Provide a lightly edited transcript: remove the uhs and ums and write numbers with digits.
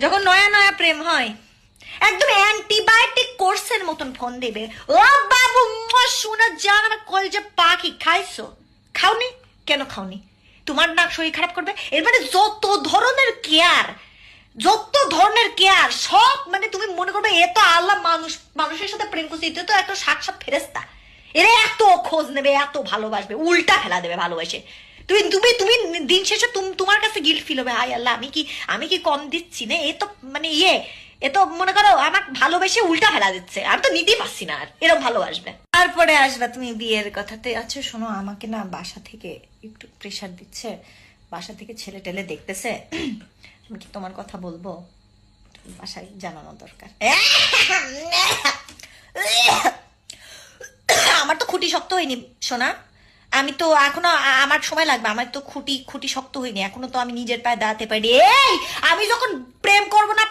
যখন নয়া নয়া প্রেম হয় একদম অ্যান্টিবায়োটিক কোর্সের মতন ফোন দেবে, ও বাবু শোনা যান আমার কলজা পাখি, খাইছো? খাওনি? কেন খাওনি? তোমার না শরীর খারাপ করবে? এর মানে যত ধরনের কেয়ার সব, মানে তুমি মনে করবে এ তো আল্লাহ মানুষের সাথে প্রেম করছে, এটা তো একটা সাক্ষাৎ ফেরেস্তা। এরা এত খোঁজ নেবে, এত ভালোবাসবে, উল্টা ফেলা দেবে ভালোবাসে। তুমি তুমি তুমি দিন শেষে তোমার কাছে গিল্ট ফিল হবে, হায় আল্লাহ আমি কি কম দিচ্ছি না, এ তো মানে এ তো মনে করো আমার ভালোবেসে উল্টা ফেলা দিচ্ছে, আমি তো নিতেই পারছি না আর, এরকম ভালোবাসবে। তারপরে আসবে তুমি বিয়ের কথাতে। আচ্ছা শোনো, আমাকে না বাসা থেকে একটু প্রেশার দিচ্ছে, বাসা থেকে ছেলে টেলে দেখতেছে, আমি কি তোমার কথা বলবো? বাসায় জানানো দরকার। আমার তো খুঁটি শক্ত হয়নি সোনা, আমি তো এখনো, আমার সময় লাগবে, আমার তো খুঁটি শক্ত হয়নি এখনো, তো আমি নিজের পায়ে দাঁড়াতে পারি। এই আমি যখন প্রেম করব না